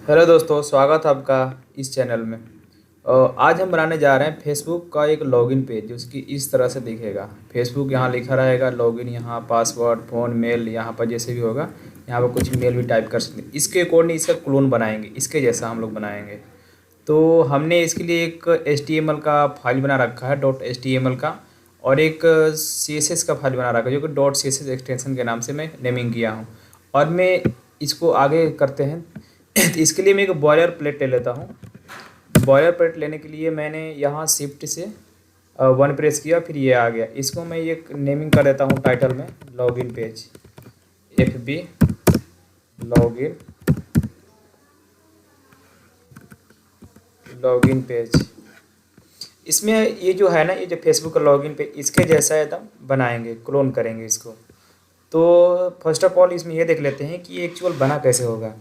Hello दोस्तों, स्वागत है आपका इस चैनल में। आज हम बनाने जा रहे हैं फेसबुक का एक लॉगिन पेज जो उसकी इस तरह से दिखेगा। फेसबुक यहाँ लिखा रहेगा, लॉगिन यहाँ, पासवर्ड, फ़ोन, मेल यहाँ पर जैसे भी होगा। यहाँ पर कुछ मेल भी टाइप कर सकते हैं। इसके अकॉर्डिंग इसका क्लोन बनाएंगे, इसके जैसा हम लोग बनाएंगे। तो हमने इसके लिए एक HTML का फाइल बना रखा है, .html का, और एक CSS का फाइल बना रखा है जो कि .css एक्सटेंशन के नाम से मैं नेमिंग किया हूँ। और मैं इसको आगे करते हैं। तो इसके लिए मैं एक बॉयलर प्लेट ले लेता हूँ। बॉयलर प्लेट लेने के लिए मैंने यहाँ शिफ्ट से 1 प्रेस किया, फिर ये आ गया। इसको मैं एक नेमिंग कर देता हूँ टाइटल में, login page, FB login login page. इसमें ये जो है ना, ये जो फेसबुक का लॉगिन पेज, इसके जैसा एकदम बनाएंगे, क्लोन करेंगे इसको। तो फर्स्ट ऑफ ऑल इसमें ये देख लेते हैं कि एक्चुअल बना कैसे होगा।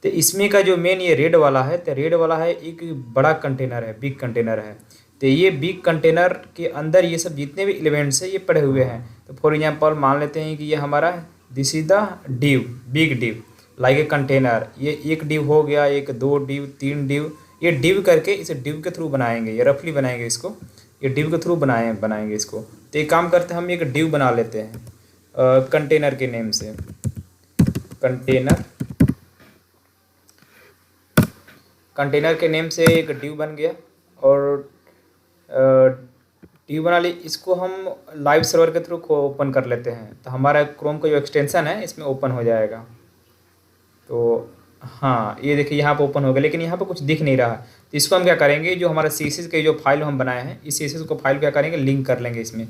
तो इसमें का जो मेन ये रेड वाला है, तो रेड वाला है एक बड़ा कंटेनर है, बिग कंटेनर है। तो ये बिग कंटेनर के अंदर ये सब जितने भी एलिमेंट्स हैं ये पड़े हुए हैं। तो फॉर एग्जांपल मान लेते हैं कि ये हमारा this is the div, big div like a container. ये एक डिव हो गया, एक, दो डिव, तीन डिव। ये डिव करके इसे डिव के थ्रू बनाएंगे, ये रफली बनाएंगे इसको। ये डिव के थ्रू बनाएंगे इसको। तो एक काम करते हैं, हम एक डिव बना लेते हैं कंटेनर के नेम से। कंटेनर के नेम से एक डिव बन गया। और डिव बना ली, इसको हम लाइव सर्वर के थ्रू ओपन कर लेते हैं। तो हमारा क्रोम का जो एक्सटेंशन है इसमें ओपन हो जाएगा। तो हाँ, ये देखिए यहाँ पे ओपन हो गया, लेकिन यहाँ पे कुछ दिख नहीं रहा। तो इसको हम क्या करेंगे, जो हमारा CSS के जो फाइल हम बनाए हैं, इस CSS को फाइल क्या करेंगे, लिंक कर लेंगे इसमें।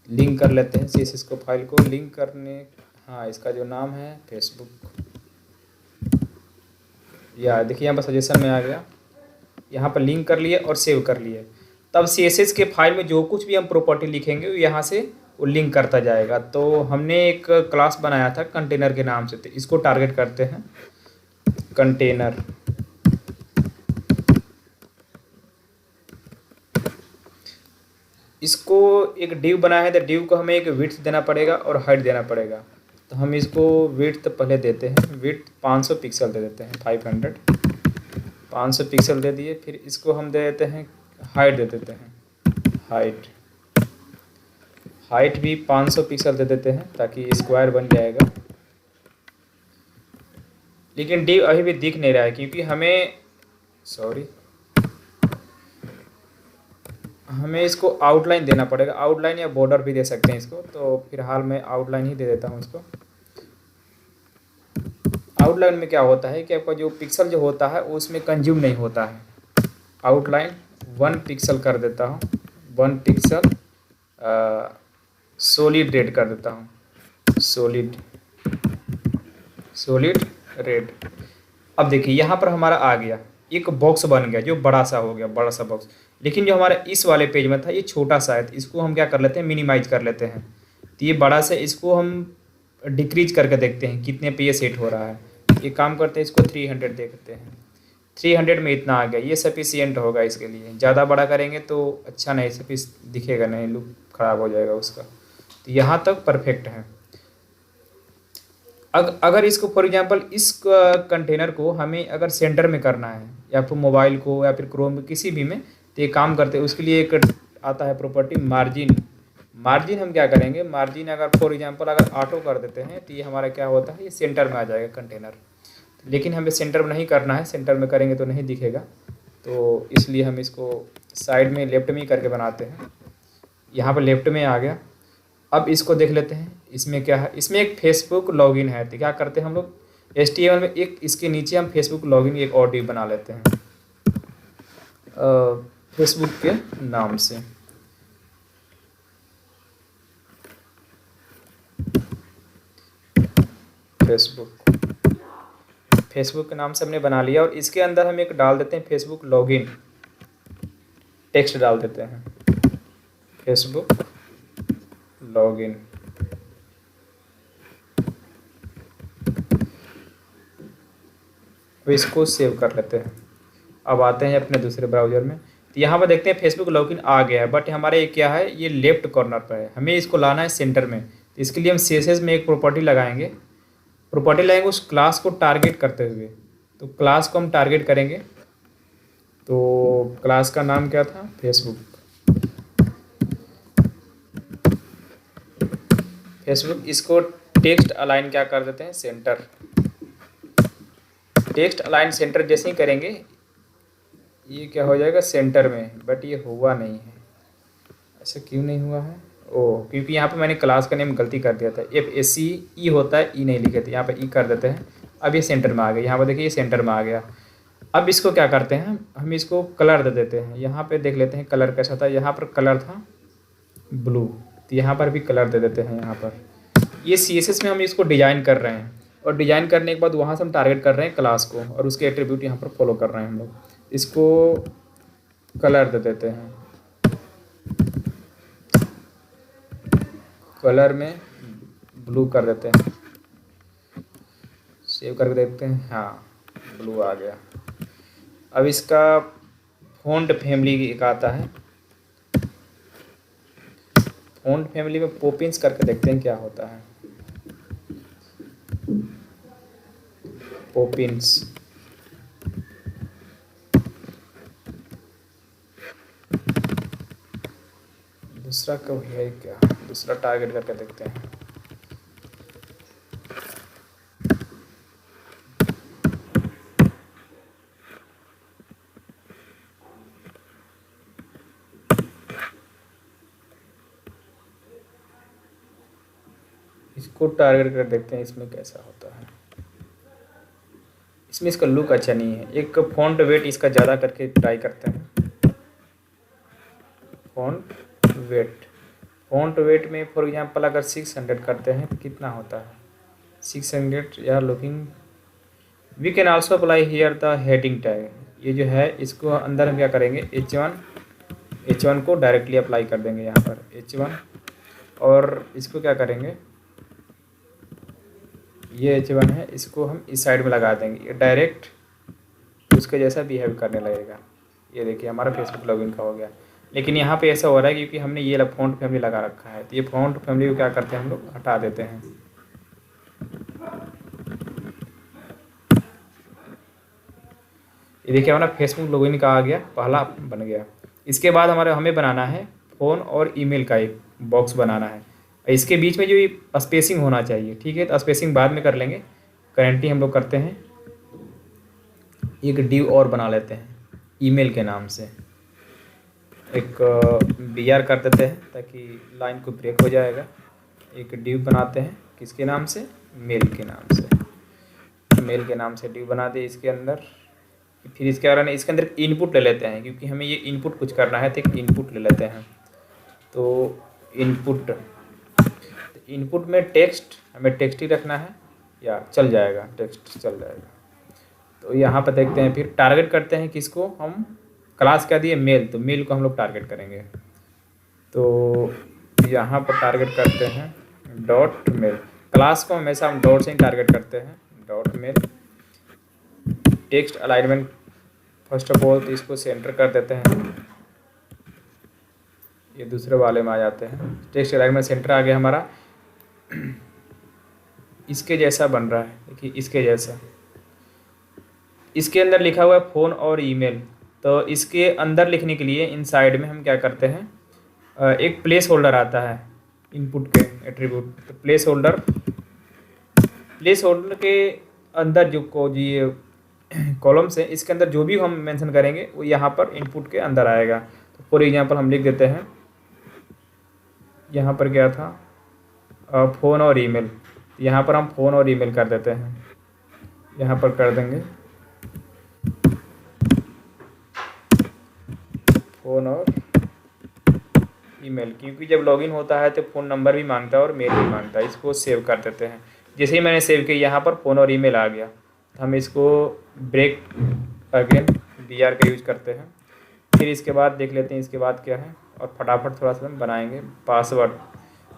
लिंक कर लेते हैं CSS को, फाइल को लिंक करने। हाँ, इसका जो नाम है फेसबुक, या देखिए यहाँ पर सजेशन में आ गया। यहाँ पर लिंक कर लिए और सेव कर लिए। तब CSS के फाइल में जो कुछ भी हम प्रॉपर्टी लिखेंगे वो यहाँ से वो लिंक करता जाएगा। तो हमने एक क्लास बनाया था कंटेनर के नाम से, तो इसको टारगेट करते हैं, कंटेनर। इसको एक डिव बनाया है, तो डिव को हमें एक विड्थ देना पड़ेगा और हाइट देना पड़ेगा। तो हम इसको विड्थ पहले देते हैं, विड्थ 500 पिक्सल दे देते हैं, 500 पिक्सल दे दिए। फिर इसको हम दे देते हैं हाइट, दे देते हैं हाइट भी 500 पिक्सल दे देते हैं ताकि स्क्वायर बन जाएगा। लेकिन डिव अभी भी दिख नहीं रहा है क्योंकि हमें इसको आउटलाइन देना पड़ेगा। आउटलाइन या बॉर्डर भी दे सकते हैं इसको। तो फिलहाल मैं आउटलाइन ही दे देता हूँ इसको। आउटलाइन में क्या होता है कि आपका जो पिक्सल जो होता है वो उसमें कंज्यूम नहीं होता है। आउटलाइन 1 पिक्सल कर देता हूँ, 1 पिक्सल सॉलिड रेड कर देता हूँ, सॉलिड रेड। अब देखिए यहाँ पर हमारा आ गया, एक बॉक्स बन गया जो बड़ा सा हो गया, बड़ा सा बॉक्स। लेकिन जो हमारा इस वाले पेज में था ये छोटा सा है, तो इसको हम क्या कर लेते हैं, मिनिमाइज कर लेते हैं। तो ये बड़ा सा, इसको हम डिक्रीज करके देखते हैं कितने पे ये सेट हो रहा है। ये काम करते हैं, इसको 300 देखते हैं। 300 में इतना आ गया, ये सफिशियंट होगा इसके लिए। ज़्यादा बड़ा करेंगे तो अच्छा नहीं, दिखेगा नहीं, लुक ख़राब हो जाएगा उसका। तो यहाँ तक परफेक्ट है। अगर इसको फॉर एग्जांपल इस कंटेनर को हमें अगर सेंटर में करना है, या फिर मोबाइल को या फिर क्रोम किसी भी में, तो ये काम करते हैं। उसके लिए एक आता है प्रॉपर्टी मार्जिन हम क्या करेंगे, मार्जिन अगर फॉर एग्जांपल अगर ऑटो कर देते हैं तो ये हमारा क्या होता है, ये सेंटर में आ जाएगा कंटेनर। लेकिन हमें सेंटर में नहीं करना है, सेंटर में करेंगे तो नहीं दिखेगा। तो इसलिए हम इसको साइड में लेफ्ट में ही करके बनाते हैं। यहाँ पर लेफ्ट में आ गया। अब इसको देख लेते हैं, इसमें क्या है। इसमें एक फेसबुक लॉगिन है। तो क्या करते हैं हम लोग, HTML में एक इसके नीचे हम फेसबुक लॉगिन एक और डिव बना लेते हैं फेसबुक के नाम से। फेसबुक के नाम से हमने बना लिया। और इसके अंदर हम एक डाल देते हैं फेसबुक लॉगिन, टेक्स्ट डाल देते हैं, फेसबुक लॉगिन। अब इसको सेव कर लेते हैं। अब आते हैं अपने दूसरे ब्राउज़र में। तो यहाँ पर देखते हैं फेसबुक लॉगिन आ गया है, बट हमारे ये क्या है, ये लेफ्ट कॉर्नर पर है। हमें इसको लाना है सेंटर में। तो इसके लिए हम CSS में एक प्रॉपर्टी लगाएंगे, उस क्लास को टारगेट करते हुए। तो क्लास को हम टारगेट करेंगे। तो क्लास का नाम क्या था, फेसबुक। फेसबुक, इसको टेक्स्ट अलाइन क्या कर देते हैं, सेंटर। टेक्स्ट अलाइन सेंटर जैसे ही करेंगे ये क्या हो जाएगा, सेंटर में, बट ये हुआ नहीं है। ऐसा क्यों नहीं हुआ है, ओह क्योंकि यहाँ पे मैंने क्लास का नेम गलती कर दिया था। FACE होता है, ई नहीं लिखे थे, यहाँ पे ई कर देते हैं। अब ये सेंटर में आ गया, यहाँ पर देखिए ये सेंटर में आ गया। अब इसको क्या करते हैं, हम इसको कलर दे देते हैं। यहाँ पे देख लेते हैं कलर कैसा था, यहाँ पर कलर था ब्लू, तो यहाँ पर भी कलर दे देते हैं। यहाँ पर ये CSS में हम इसको डिज़ाइन कर रहे हैं, और डिज़ाइन करने के बाद वहाँ से हम टारगेट कर रहे हैं क्लास को, और उसके एट्रीब्यूट यहाँ पर फॉलो कर रहे हैं हम लोग। इसको कलर दे देते हैं, कलर में ब्लू कर देते हैं। सेव करके देखते हैं, हाँ ब्लू आ गया। अब इसका फ़ॉन्ट फैमिली एक आता है, फ़ॉन्ट फैमिली में पॉपिंस करके देखते हैं क्या होता है। पॉपिंस, दूसरा कब है क्या, दूसरा टारगेट करके देखते हैं। इसको टारगेट कर देखते हैं, इसमें कैसा होता है। इसमें इसका लुक अच्छा नहीं है। एक फ़ॉन्ट वेट इसका ज़्यादा करके ट्राई करते हैं। फ़ॉन्ट वेट में फॉर एग्जांपल अगर 600 करते हैं तो कितना होता है, 600 या looking. We can also apply here the heading tag. ये जो है इसको अंदर हम क्या करेंगे, H1 को डायरेक्टली अप्लाई कर देंगे यहाँ पर H1, और इसको क्या करेंगे, ये H1 है, इसको हम इस साइड में लगा देंगे, ये डायरेक्ट उसके जैसा बिहेव करने लगेगा। ये देखिए हमारा फेसबुक लॉगिन का हो गया। लेकिन यहाँ पे ऐसा हो रहा है क्योंकि हमने ये फ़ॉन्ट फैमिली लगा रखा है, तो ये फ़ॉन्ट फैमिली को क्या करते हैं हम लोग, हटा देते हैं। ये देखिए हमारा फेसबुक लॉगिन का आ गया, पहला बन गया। इसके बाद हमें बनाना है फ़ोन और ईमेल का एक बॉक्स बनाना है। इसके बीच में जो स्पेसिंग होना चाहिए, ठीक है, तो स्पेसिंग बाद में कर लेंगे। करेंटली हम लोग करते हैं एक डिव और बना लेते हैं ईमेल के नाम से, एक BR कर देते हैं ताकि लाइन को ब्रेक हो जाएगा। एक डिव बनाते हैं किसके नाम से, मेल के नाम से। मेल के नाम से डिव बना दे इसके अंदर। फिर इसके बारे में इसके अंदर इनपुट ले लेते हैं, क्योंकि हमें ये इनपुट कुछ करना है, तो एक इनपुट ले लेते हैं। तो इनपुट में टेक्स्ट, हमें टेक्स्ट ही रखना है, या चल जाएगा, टेक्स्ट चल जाएगा। तो यहाँ पर देखते हैं, फिर टारगेट करते हैं किसको, हम क्लास क्या दिए, मेल, तो मेल को हम लोग टारगेट करेंगे। तो यहाँ पर टारगेट करते हैं डॉट मेल। क्लास को हमेशा हम डॉट से ही टारगेट करते हैं, dot mail. Text alignment first of all तो इसको सेंटर कर देते हैं, ये दूसरे वाले में आ जाते हैं। टेक्स्ट अलाइनमेंट सेंटर आ गया हमारा, इसके जैसा बन रहा है, देखिए इसके जैसा। इसके अंदर लिखा हुआ है फ़ोन और ईमेल, तो इसके अंदर लिखने के लिए इन साइड में हम क्या करते हैं, एक प्लेस होल्डर आता है इनपुट के एट्रीब्यूट। तो प्लेस होल्डर के अंदर जो ये कॉलम्स है, इसके अंदर जो भी हम मेंशन करेंगे वो यहाँ पर इनपुट के अंदर आएगा। तो फॉर एग्जांपल हम लिख देते हैं, यहाँ पर क्या था, फ़ोन और ईमेल, यहाँ पर हम फ़ोन और ईमेल कर देते हैं, यहाँ पर कर देंगे फ़ोन और ईमेल, क्योंकि जब लॉगिन होता है तो फ़ोन नंबर भी मांगता है और मेल भी मांगता है। इसको सेव कर देते हैं। जैसे ही मैंने सेव किया यहाँ पर फ़ोन और ईमेल आ गया, हम इसको ब्रेक अगेन BR का यूज करते हैं। फिर इसके बाद देख लेते हैं इसके बाद क्या है, और फटाफट थोड़ा सा हम बनाएंगे पासवर्ड।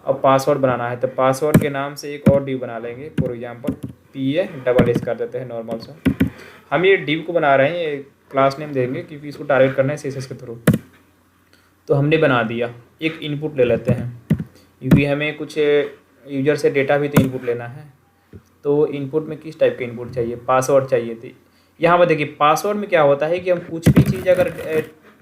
अब पासवर्ड बनाना है तो पासवर्ड के नाम से एक और डिव बना लेंगे, फॉर एग्जांपल PA कर देते हैं नॉर्मल सा। हम ये डिव को बना रहे हैं, ये क्लास नेम देंगे क्योंकि इसको टारगेट करना है CSS के थ्रू। तो हमने बना दिया। एक इनपुट ले लेते हैं, क्योंकि हमें कुछ यूजर से डेटा भी तो इनपुट लेना है। तो इनपुट में किस टाइप का इनपुट चाहिए, पासवर्ड चाहिए। थी यहाँ पर देखिए पासवर्ड में क्या होता है कि हम कुछ भी चीज़ अगर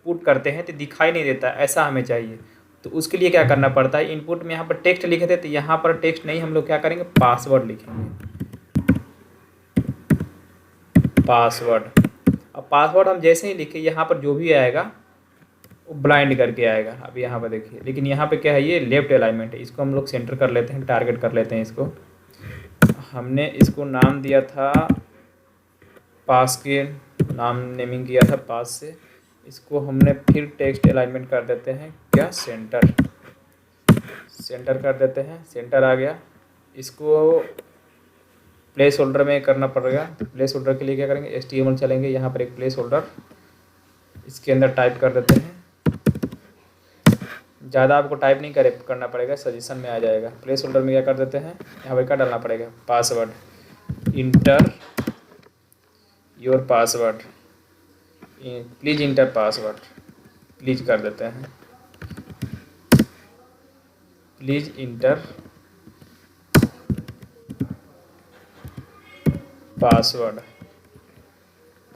पुट करते हैं तो दिखाई नहीं देता, ऐसा हमें चाहिए। तो उसके लिए क्या करना पड़ता है, इनपुट में यहाँ पर टेक्स्ट लिखे थे तो यहाँ पर टेक्स्ट नहीं, हम लोग क्या करेंगे, पासवर्ड लिखेंगे, पासवर्ड। अब पासवर्ड हम जैसे ही लिखे यहाँ पर जो भी आएगा वो ब्लाइंड करके आएगा। अब यहाँ पर देखिए, लेकिन यहाँ पे क्या है, ये लेफ्ट अलाइनमेंट है, इसको हम लोग सेंटर कर लेते हैं, टारगेट कर लेते हैं इसको। हमने इसको नाम दिया था पास के, नाम नेमिंग किया था पास से, इसको हमने फिर टेक्स्ट अलाइनमेंट कर देते हैं क्या, सेंटर, सेंटर कर देते हैं, सेंटर आ गया। इसको प्लेस होल्डर में करना पड़ेगा, तो प्लेस होल्डर के लिए क्या करेंगे, HTML चलेंगे, यहाँ पर एक प्लेस होल्डर इसके अंदर टाइप कर देते हैं। ज़्यादा आपको टाइप नहीं करना पड़ेगा, सजेशन में आ जाएगा। प्लेस होल्डर में क्या कर देते हैं, यहाँ पर क्या डालना पड़ेगा, password, inter your password, please inter password, please कर देते हैं, प्लीज़ इंटर पासवर्ड।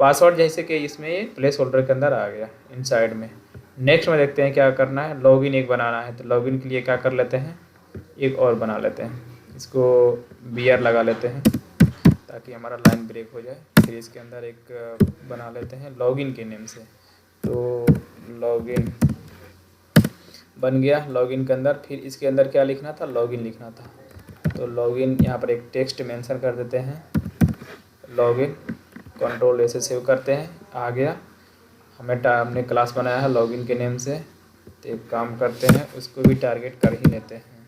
पासवर्ड जैसे कि इसमें प्लेस होल्डर के अंदर आ गया इनसाइड में। नेक्स्ट में देखते हैं क्या करना है, लॉगिन एक बनाना है, तो लॉगिन के लिए क्या कर लेते हैं, एक और बना लेते हैं, इसको BR लगा लेते हैं ताकि हमारा लाइन ब्रेक हो जाए। फिर इसके अंदर एक बना लेते हैं लॉगिन के नेम से, तो लॉगिन बन गया लॉगिन के अंदर। फिर इसके अंदर क्या लिखना था, लॉगिन लिखना था, तो लॉगिन यहाँ पर एक टेक्स्ट मेंशन कर देते हैं, लॉगिन, कंट्रोल ऐसे सेव करते हैं, आ गया। हमने क्लास बनाया है लॉगिन के नेम से, तो एक काम करते हैं उसको भी टारगेट कर ही लेते हैं,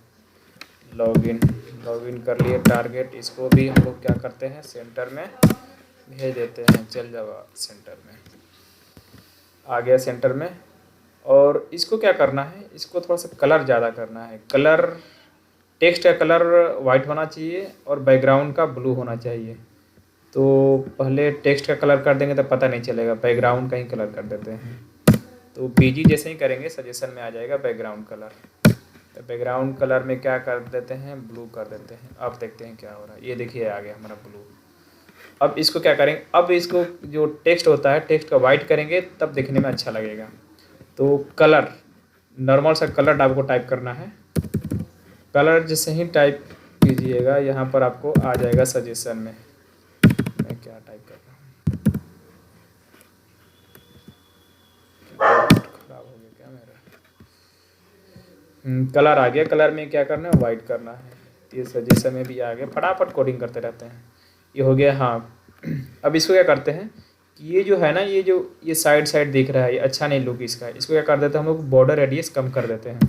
लॉगिन, लॉगिन कर लिए टारगेट, इसको भी हम लोग क्या करते हैं, सेंटर में भेज देते हैं, चल जाओ सेंटर में, आ गया सेंटर में। और इसको क्या करना है, इसको थोड़ा सा कलर ज़्यादा करना है, कलर, टेक्स्ट का कलर वाइट होना चाहिए और बैकग्राउंड का ब्लू होना चाहिए। तो पहले टेक्स्ट का कलर कर देंगे तो पता नहीं चलेगा, बैकग्राउंड का ही कलर कर देते हैं। तो BG जैसे ही करेंगे सजेशन में आ जाएगा बैकग्राउंड कलर, तो बैकग्राउंड कलर में क्या कर देते हैं, ब्लू कर देते हैं। अब देखते हैं क्या हो रहा है, ये देखिए आ गया हमारा ब्लू। अब इसको क्या करेंगे, अब इसको जो टेक्स्ट होता है टेक्स्ट का वाइट करेंगे तब देखने में अच्छा लगेगा। तो कलर, नॉर्मल सा कलर आपको टाइप करना है, कलर जैसे ही टाइप कीजिएगा यहाँ पर आपको आ जाएगा सजेशन में। मैं क्या टाइप कर रहा हूँ, खराब हो गया क्या मेरा, कलर आ गया, कलर में क्या करना है, वाइट करना है। ये सजेशन में भी आ गया, फटाफट कोडिंग करते रहते हैं, ये हो गया। हाँ अब इसको क्या करते हैं कि ये जो है ना, ये जो ये साइड साइड दिख रहा है, ये अच्छा नहीं लुक इसका, इसको क्या कर देते हैं हम लोग, बॉर्डर रेडियस कम कर देते हैं।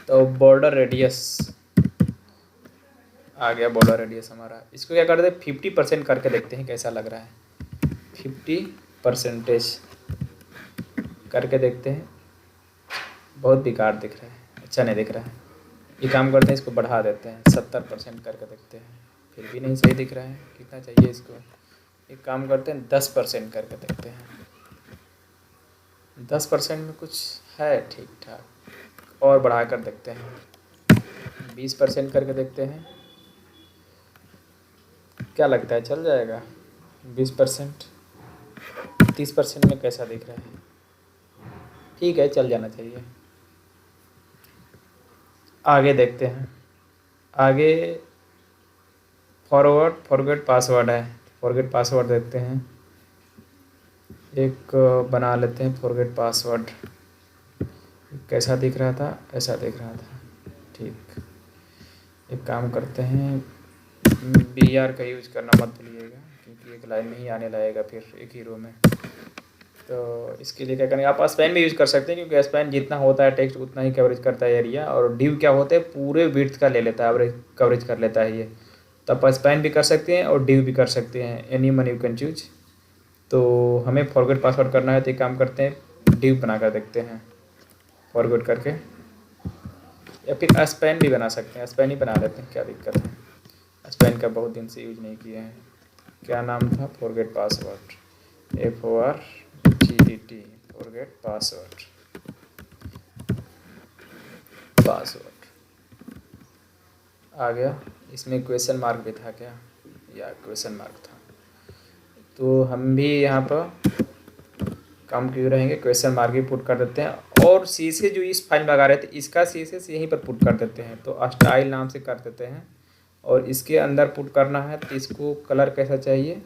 तो बॉर्डर रेडियस आ गया, बॉर्डर रेडियस हमारा, इसको क्या कर देते हैं 50% करके देखते हैं कैसा लग रहा है, 50% करके देखते हैं, बहुत बेकार दिख रहा है, अच्छा नहीं दिख रहा है। ये काम करते हैं, इसको बढ़ा देते हैं, 70% करके देखते हैं, फिर भी नहीं सही दिख रहा है, कितना चाहिए इसको, एक काम करते हैं 10% करके देखते हैं, 10% में कुछ है ठीक ठाक, और बढ़ा कर देखते हैं, 20% करके देखते हैं, क्या लगता है चल जाएगा 20%, 30% में कैसा दिख रहा है, ठीक है चल जाना चाहिए। आगे देखते हैं, आगे फॉरगेट पासवर्ड है, फॉरगेट पासवर्ड देखते हैं, एक बना लेते हैं फॉरगेट पासवर्ड, कैसा दिख रहा था, ऐसा दिख रहा था, ठीक। एक काम करते हैं, BR का यूज़ करना मत भूलिएगा क्योंकि एक लाइन में ही आने लगेगा फिर एक ही रो में। तो इसके लिए क्या करेंगे, आप स्पैन भी यूज़ कर सकते हैं क्योंकि स्पैन जितना होता है टेक्स्ट उतना ही कवरेज करता है एरिया, और डिव क्या होता है पूरे विड्थ का ले लेता है, एवरेज कवरेज कर लेता है ये। तो आप स्पैन भी कर सकते हैं और डिव भी कर सकते हैं, any one you can choose. तो हमें फॉरगेट पासवर्ड करना है तो एक काम करते हैं डिव बना कर देखते हैं, फॉरगेट करके, या फिर स्पैन भी बना सकते हैं, स्पैन ही बना लेते हैं, क्या दिक्कत है। स्पैन का बहुत दिन से यूज नहीं किए हैं, क्या नाम था, forget password, FORGET, forget password, password आ गया। इसमें क्वेश्चन मार्क भी था क्या, या क्वेश्चन मार्क था, तो हम भी यहाँ पर काम क्यों रहेंगे, क्वेश्चन मार्क भी पुट कर देते हैं। और शीशे जो इस फाइल में लगा रहे थे इसका शीशे से यहीं पर पुट कर देते हैं, तो स्टाइल नाम से कर देते हैं। और इसके अंदर पुट करना है तो इसको कलर कैसा चाहिए,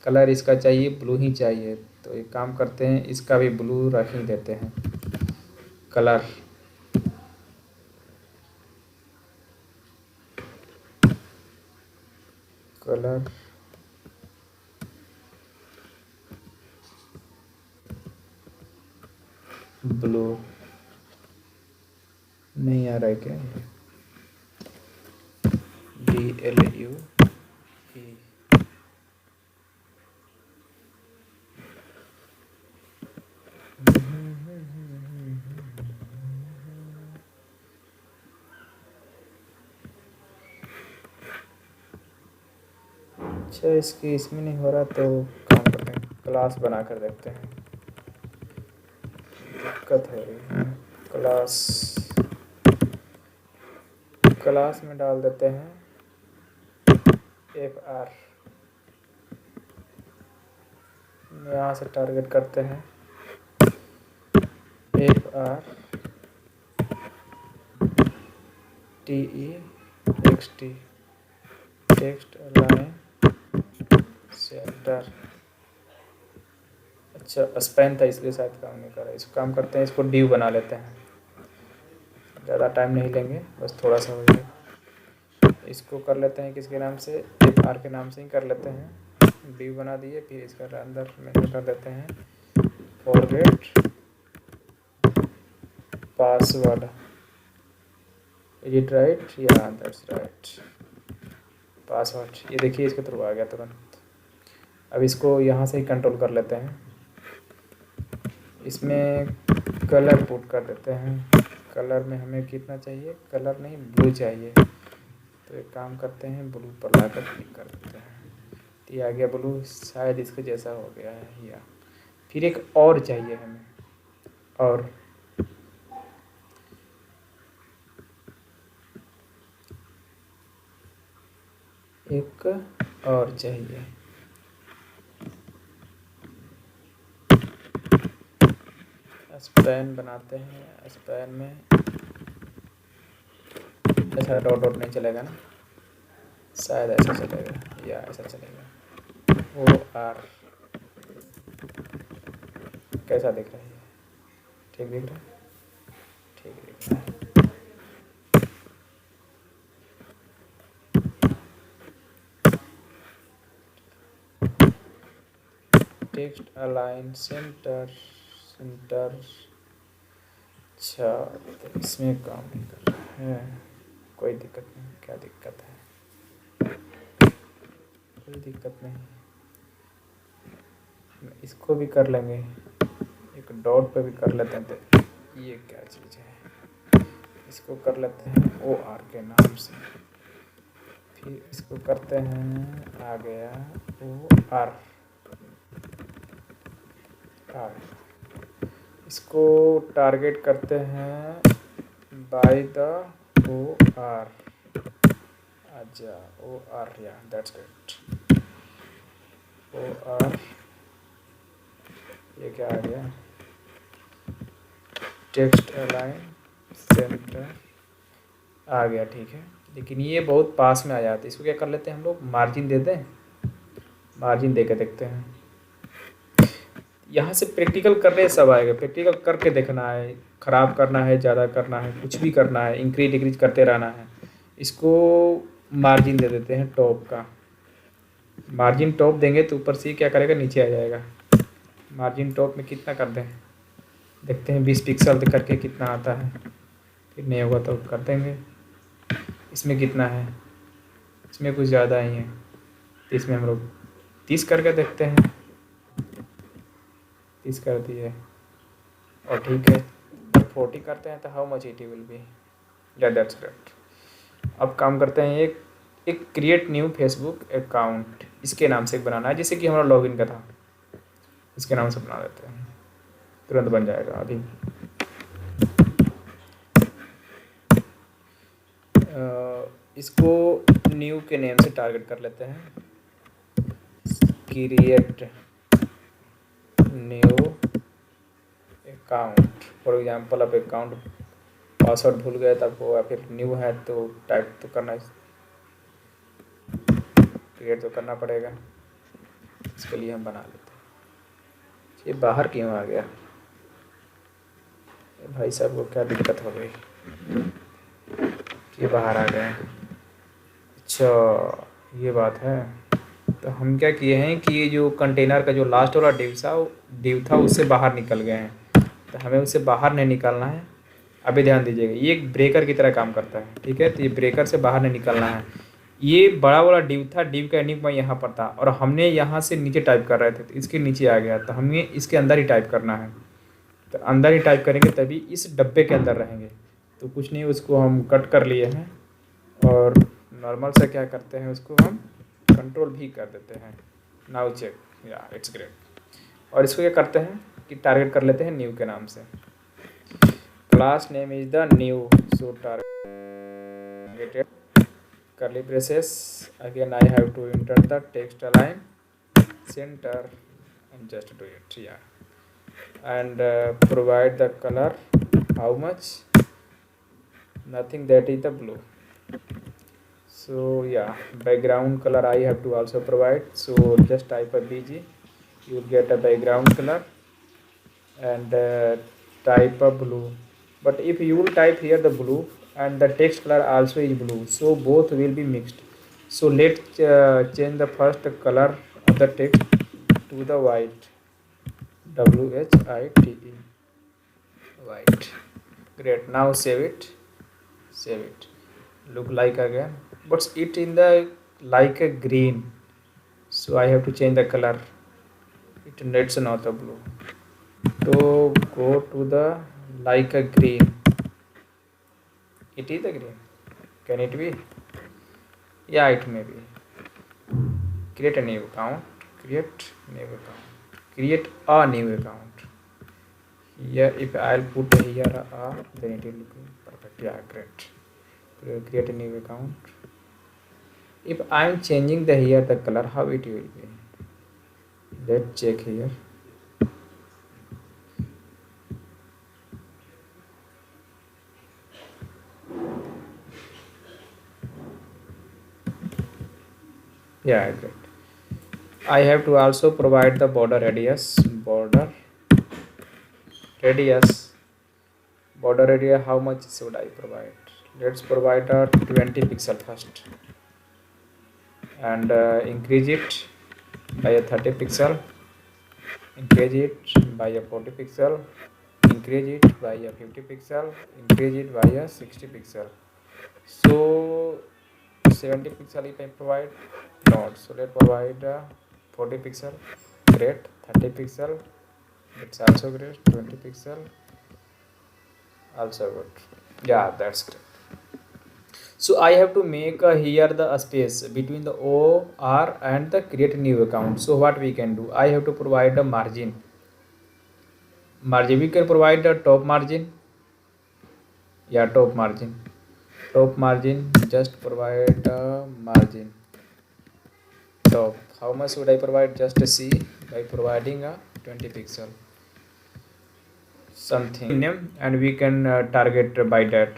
कलर इसका चाहिए ब्लू ही चाहिए। तो एक काम करते हैं, इसका भी ब्लू रख ही देते हैं कलर। कलर ब्लू नहीं आ रहा है क्या, BLU E। अच्छा इसकी इसमें नहीं हो रहा तो काम करते हैं, क्लास बना कर देखते हैं। दिक्कत है क्लास में डाल देते हैं FR। यहाँ से टारगेट करते हैं FR TEXT text align centre. अच्छा स्पैन था इसलिए शायद काम नहीं कर रहा है। इसको काम करते हैं, इसको डिव बना लेते हैं, ज़्यादा टाइम नहीं लेंगे, बस थोड़ा सा हो जाएगा। इसको कर लेते हैं किसके नाम से, FR के नाम से ही कर लेते हैं। डिव बना दिए, फिर इसका अंदर में कर देते हैं forget password. Is it right, या दैट्स राइट पासवर्ड। ये देखिए इसके थ्रू आ गया तुरंत। अब इसको यहाँ से ही कंट्रोल कर लेते हैं, इसमें कलर पुट कर देते हैं। कलर में हमें कितना चाहिए, कलर नहीं ब्लू चाहिए, तो एक काम करते हैं ब्लू पर ला कर क्लिक कर देते हैं। तो ये आ गया ब्लू, शायद इसके जैसा हो गया है। या फिर एक और चाहिए हमें, और एक और चाहिए। स्पैन बनाते हैं, स्पैन में ऐसा डॉट डॉट नहीं चलेगा ना, शायद ऐसा चलेगा या ऐसा चलेगा। OR कैसा दिख रहा है, ठीक दिख रहा है, ठीक दिख रहा है। Text align centre. अच्छा तो इसमें काम नहीं कर रहा है, कोई दिक्कत नहीं। क्या दिक्कत है, कोई दिक्कत नहीं, इसको भी कर लेंगे, एक डॉट पे भी कर लेते हैं। तो ये क्या चीज़ है, इसको कर लेते हैं OR के नाम से, फिर इसको करते हैं, आ गया OR। इसको टारगेट करते हैं बाय द OR। अच्छा OR, या दैट्स गुड। OR ये क्या आ गया, टेक्स्ट अलाइन सेंटर आ गया, ठीक है। लेकिन ये बहुत पास में आ जाता है, इसको क्या कर लेते हैं हम लोग, मार्जिन दे दें, मार्जिन दे के देखते हैं। यहाँ से प्रैक्टिकल करने सब आएगा, प्रैक्टिकल करके देखना है, ख़राब करना है, ज़्यादा करना है, कुछ भी करना है, इंक्रीज डिक्रीज करते रहना है। इसको मार्जिन दे देते हैं टॉप का, मार्जिन टॉप देंगे तो ऊपर से क्या करेगा, नीचे आ जाएगा। मार्जिन टॉप में कितना कर दें, देखते हैं 20 पिक्सल करके कितना आता है, फिर नहीं होगा तो कर देंगे। इसमें कितना है, इसमें कुछ ज़्यादा ही है, तो इसमें हम लोग 30 करके देखते हैं। 30 कर दिए, और ठीक है 40 करते हैं तो how much it will be, या दैट्स करेक्ट। अब काम करते हैं, एक क्रिएट न्यू फेसबुक अकाउंट, इसके नाम से बनाना है, जैसे कि हमारा लॉगिन का था, इसके नाम से बना देते हैं, तुरंत बन जाएगा। अभी इसको न्यू के नेम से टारगेट कर लेते हैं, create new account, for example आप अकाउंट पासवर्ड भूल गए तब वो, या फिर न्यू है तो टाइप तो करना, क्रिएट तो करना पड़ेगा। इसके लिए हम बना लेते हैं। ये बाहर क्यों आ गया भाई साहब को, क्या दिक्कत हो गई, ये बाहर आ गए। अच्छा ये बात है। तो हम क्या किए हैं कि ये जो कंटेनर का जो लास्ट वाला डिव था उससे बाहर निकल गए हैं, तो हमें उससे बाहर नहीं निकलना है। अभी ध्यान दीजिएगा, ये एक ब्रेकर की तरह काम करता है, ठीक है। तो ये ब्रेकर से बाहर नहीं निकलना है। ये बड़ा वाला डिव था, डिव का एनिग्मा यहाँ पर था और हमने यहाँ से नीचे टाइप कर रहे थे तो इसके नीचे आ गया, तो हमें इसके अंदर ही टाइप करना है। तो अंदर ही टाइप करेंगे तभी इस डब्बे के अंदर रहेंगे। तो कुछ नहीं, उसको हम कट कर लिए हैं और नॉर्मल से क्या करते हैं, उसको हम कंट्रोल भी कर देते हैं। नाउ चेक, या इट्स ग्रेट। और इसको क्या करते हैं कि टारगेट कर लेते हैं न्यू के नाम से। Class name is the new, so targeted curly braces, again I have to enter the text align center and just do it, yeah. And provide the color, how much, nothing, that is the blue. So yeah, background color I have to also provide, so just type a bg, you will get a background color and type a blue. But if you will type here the blue and the text color also is blue, so both will be mixed. So let's change the first color of the text to the white, white, white. Great. Now save it, save it. Look like again, but it in the like a green, so I have to change the color. It's not a blue, so go to the like a green. It is a green. Can it be? Yeah, it may be. Create a new account. Create new account. Create a new account. Here, if I'll put here a, then it will be perfect. Yeah, great. Create a new account. If I'm changing the here the color, how it will be? Let's check here. Yeah, great. I have to also provide the border radius. Border radius. How much should I provide? Let's provide a 20 pixel first, and increase it by a 30 pixel, increase it by a 40 pixel, increase it by a 50 pixel, increase it by a 60 pixel. So 70 pixel if I provide, not, so let's provide 40 pixel, great. 30 pixel, it's also great. 20 pixel, also good. Yeah, that's great. So I have to make here the space between the OR and the create new account. So what we can do, I have to provide a margin. We can provide the top margin. Yeah, top margin, just provide a margin. Top, how much would I provide? Just a C by providing a 20 pixel something name, and we can target by that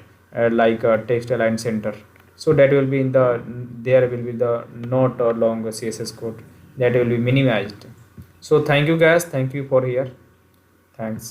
like a text align center. So that will be in the, there will be the not or long CSS code that will be minimized. So thank you guys, thank you for here, thanks.